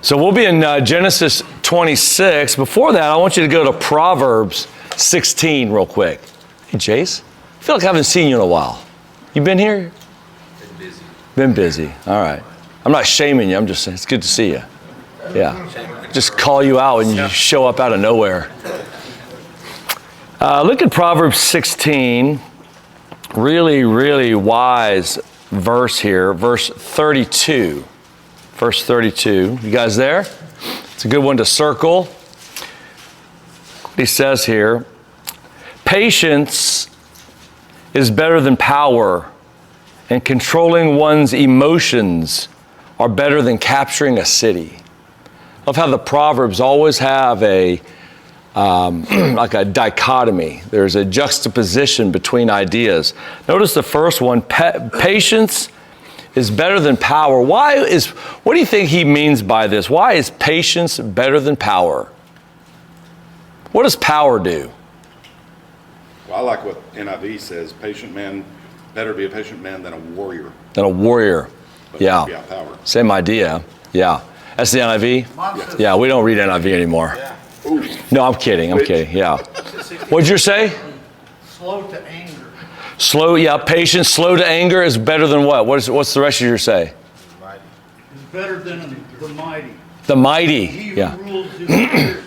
So we'll be in Genesis 26. Before that, I want you to go to Proverbs 16 real quick. Hey, Jace, I feel like I haven't seen you in a while. You been here? Been busy. Been busy. All right. I'm not shaming you. I'm just saying it's good to see you. Yeah. Just call you out and you show up out of nowhere. Look at Proverbs 16. Really, really wise verse here. Verse 32. Verse 32. You guys there? It's a good one to circle. What he says here. Patience is better than power, and controlling one's emotions are better than capturing a city. I love how the Proverbs always have a like a dichotomy. There's a juxtaposition between ideas. Notice the first one, patience is better than power. What do you think he means by this? Why is patience better than power? What does power do? Well, I like what NIV says, patient man, better be a patient man than a warrior. Than a warrior. But Yeah. be out power. Same idea. Yeah. That's the NIV? Yeah, we don't read NIV anymore. Ooh. No, I'm kidding. Yeah. What'd you say? Slow to anger. Patience, slow to anger is better than what? What's the rest of your say? Is better than the mighty. The mighty. He Yeah. who rules his spirit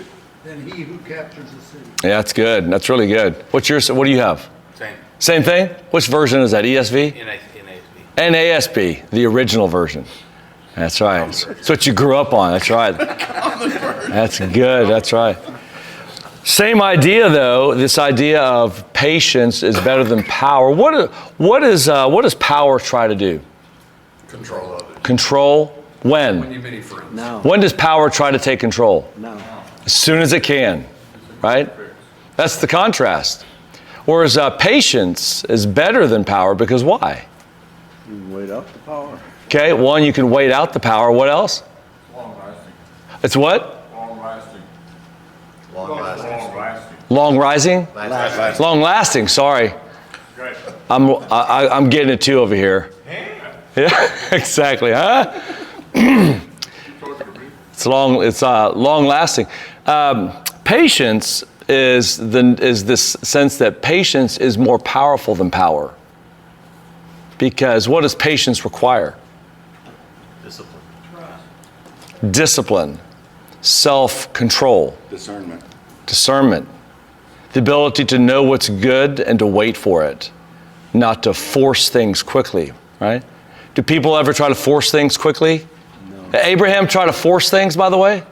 than he who captures the city. Yeah, that's good. That's really good. What do you have? Same. Same thing? Which version is that? ESV? NASB. NASB, the original version. That's right. That's what you grew up on. That's right. That's good. That's right. Same idea, though. This idea of patience is better than power. What does power try to do? Control of it. Control? When? When you have many friends. No. When does power try to take control? No. As soon as it can, right? That's the contrast. Whereas patience is better than power because why? You wait up the power. Okay, one, you can wait out the power. What else? Long lasting. It's what? Long lasting. Long lasting. Long rising? Last. Long lasting, sorry. Great. I'm getting it too over here. Yeah, exactly, huh? It's long lasting. Patience is this sense that patience is more powerful than power. Because what does patience require? Discipline, self-control, discernment, the ability to know what's good and to wait for it, not to force things quickly, right? Do people ever try to force things quickly? No. Abraham tried to force things, by the way?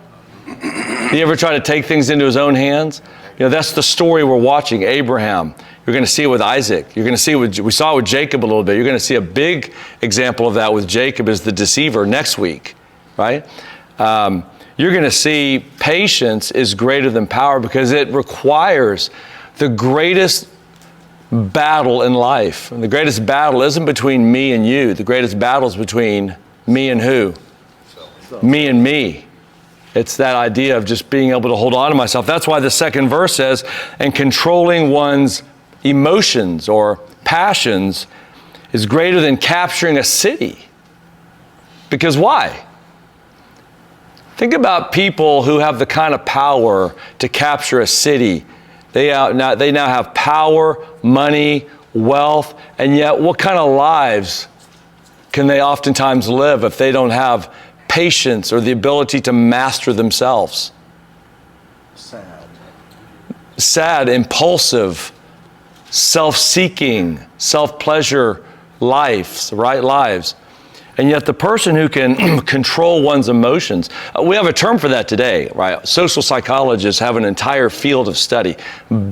Did he ever try to take things into his own hands? You know, that's the story we're watching, Abraham. You're going to see it with Isaac. You're going to see we saw it with Jacob a little bit. You're going to see a big example of that with Jacob as the deceiver next week, right? You're going to see patience is greater than power because it requires the greatest battle in life. And the greatest battle isn't between me and you. The greatest battle is between me and who? Me and me. It's that idea of just being able to hold on to myself. That's why the second verse says, and controlling one's emotions or passions is greater than capturing a city. Because why? Think about people who have the kind of power to capture a city. They now have power, money, wealth, and yet what kind of lives can they oftentimes live if they don't have patience or the ability to master themselves? Sad, impulsive, self-seeking, self-pleasure lives, right lives. And yet the person who can control one's emotions, we have a term for that today, right? Social psychologists have an entire field of study.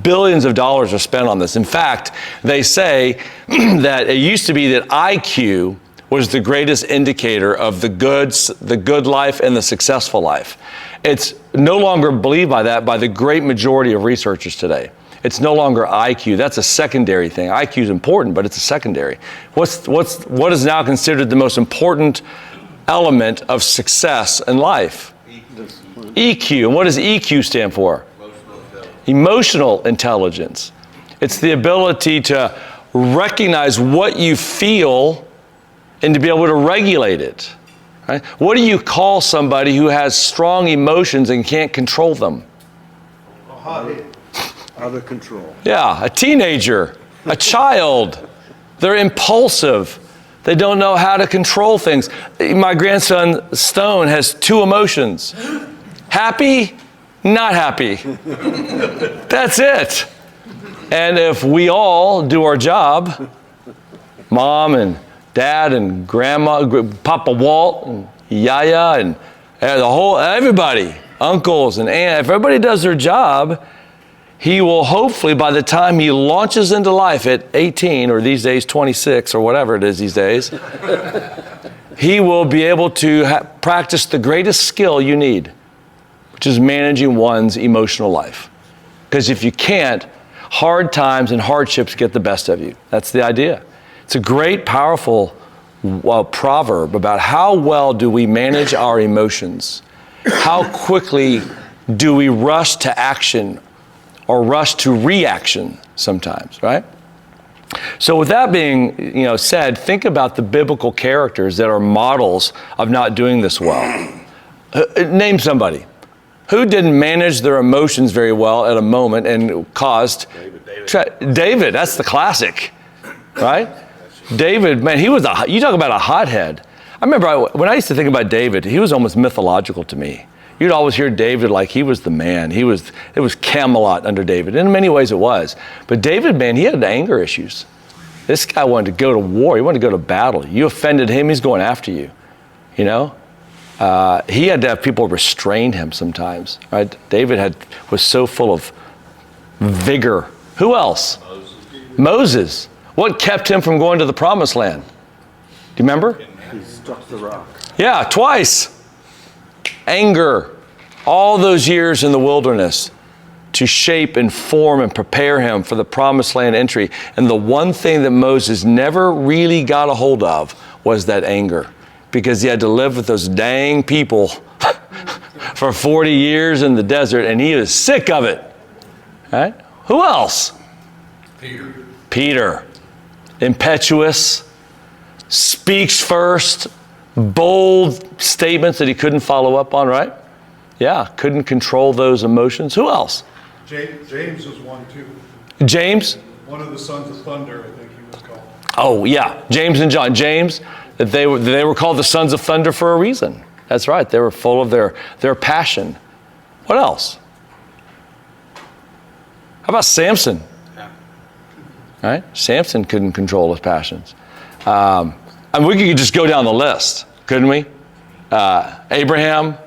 Billions of dollars are spent on this. In fact, they say that it used to be that IQ was the greatest indicator of the good life and the successful life. It's no longer believed by the great majority of researchers today. It's no longer IQ. That's a secondary thing. IQ is important, but it's a secondary. What is now considered the most important element of success in life? EQ. And what does EQ stand for? Emotional intelligence. It's the ability to recognize what you feel and to be able to regulate it. Right? What do you call somebody who has strong emotions and can't control them? A hothead. Out of control. Yeah, a teenager, a child. They're impulsive. They don't know how to control things. My grandson Stone has two emotions. Happy, not happy. That's it. And if we all do our job, Mom and Dad and Grandma, Papa Walt and Yaya and everybody, uncles and aunts, if everybody does their job, he will hopefully, by the time he launches into life at 18, or these days 26, or whatever it is these days, he will be able to practice the greatest skill you need, which is managing one's emotional life. Because if you can't, hard times and hardships get the best of you. That's the idea. It's a great, powerful proverb about how well do we manage our emotions? How quickly do we rush to action or rush to reaction sometimes, right? So with that being said, think about the biblical characters that are models of not doing this well. Name somebody. Who didn't manage their emotions very well at a moment and caused... David, that's the classic, right? David, man, you talk about a hothead. I remember when I used to think about David, he was almost mythological to me. You'd always hear David like he was the man. It was Camelot under David. In many ways it was. But David, man, he had anger issues. This guy wanted to go to war. He wanted to go to battle. You offended him, he's going after you. He had to have people restrain him sometimes, right? David was so full of vigor. Who else? Moses. What kept him from going to the promised land? Do you remember? He struck the rock. Yeah, twice. Anger. All those years in the wilderness to shape and form and prepare him for the promised land entry. And the one thing that Moses never really got a hold of was that anger, because he had to live with those dang people for 40 years in the desert, and he was sick of it. Right? Who else? Peter. Impetuous, speaks first, bold statements that he couldn't follow up on, right? Yeah, couldn't control those emotions. Who else? James was one too. James? One of the sons of thunder, I think he was called. Oh, yeah, James and John. James, they were called the sons of thunder for a reason. That's right, they were full of their passion. What else? How about Samson? Right? Samson couldn't control his passions. And we could just go down the list, couldn't we? Abraham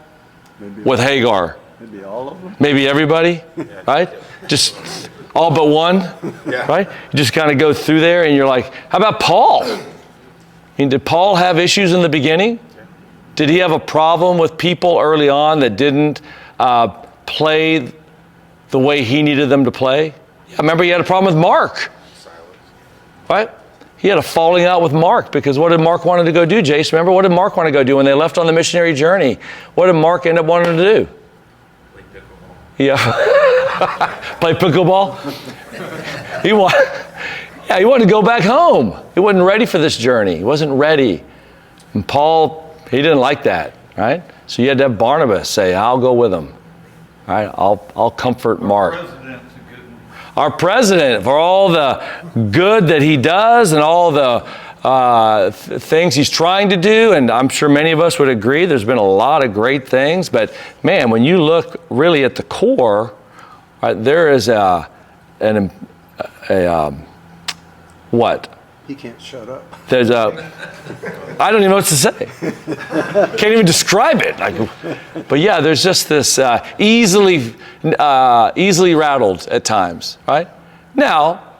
with Hagar. Maybe all of them. Maybe everybody, right? Just all but one, right? You just kind of go through there and you're like, how about Paul? Did Paul have issues in the beginning? Did he have a problem with people early on that didn't play the way he needed them to play? I remember he had a problem with Mark. Right? He had a falling out with Mark because what did Mark want to go do, Jace? Remember, what did Mark want to go do when they left on the missionary journey? What did Mark end up wanting to do? Play pickleball. Yeah. Play pickleball? He wanted to go back home. He wasn't ready for this journey. He wasn't ready. And Paul, he didn't like that, right? So you had to have Barnabas say, I'll go with him. All right? I'll comfort Mark. Our president, for all the good that he does and all the things he's trying to do, and I'm sure many of us would agree there's been a lot of great things, but man, when you look really at the core, right, there is what? He can't shut up. There's I don't even know what to say. Can't even describe it. But yeah, there's just this easily rattled at times, right? Now,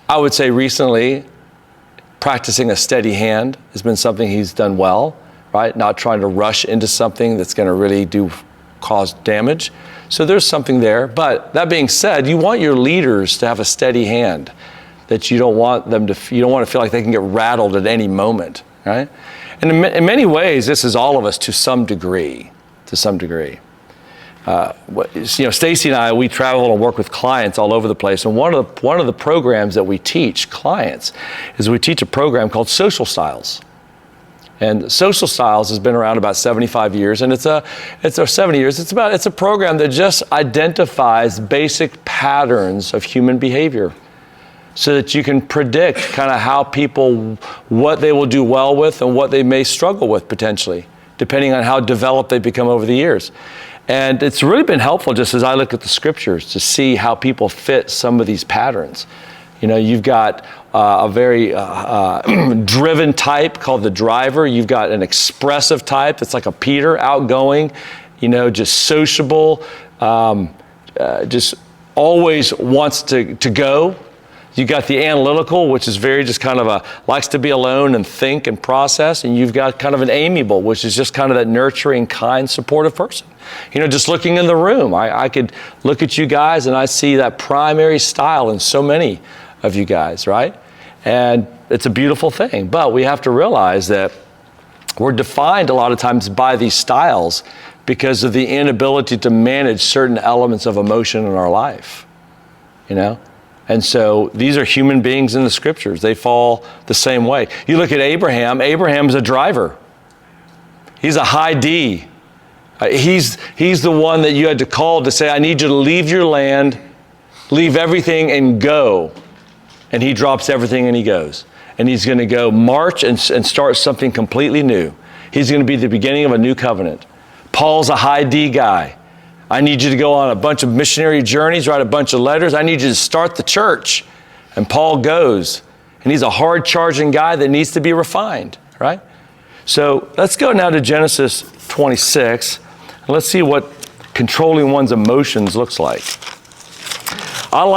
I would say recently, practicing a steady hand has been something he's done well, right? Not trying to rush into something that's going to really cause damage. So there's something there. But that being said, you want your leaders to have a steady hand. That you don't want to feel like they can get rattled at any moment, right? And in many ways, this is all of us to some degree. Stacy and I, we travel and work with clients all over the place. And one of the programs that we teach clients is we teach a program called Social Styles. And Social Styles has been around about 75 years, and it's a 70 years. It's a program that just identifies basic patterns of human behavior, so that you can predict kind of how people, what they will do well with and what they may struggle with potentially, depending on how developed they become over the years. And it's really been helpful, just as I look at the scriptures, to see how people fit some of these patterns. You know, you've got a very driven type called the driver. You've got an expressive type that's like a Peter, outgoing, you know, just sociable, just always wants to go. You got the analytical, which is very just kind of likes to be alone and think and process. And you've got kind of an amiable, which is just kind of that nurturing, kind, supportive person. You know, just looking in the room, I could look at you guys and I see that primary style in so many of you guys, right? And it's a beautiful thing. But we have to realize that we're defined a lot of times by these styles because of the inability to manage certain elements of emotion in our life, you know? And so these are human beings in the scriptures. They fall the same way. You look at Abraham. Abraham's a driver. He's a high D. He's the one that you had to call to say, I need you to leave your land, leave everything and go. And he drops everything and he goes. And he's going to go march and start something completely new. He's going to be the beginning of a new covenant. Paul's a high D guy. I need you to go on a bunch of missionary journeys, write a bunch of letters. I need you to start the church. And Paul goes. And he's a hard-charging guy that needs to be refined, right? So let's go now to Genesis 26. And let's see what controlling one's emotions looks like.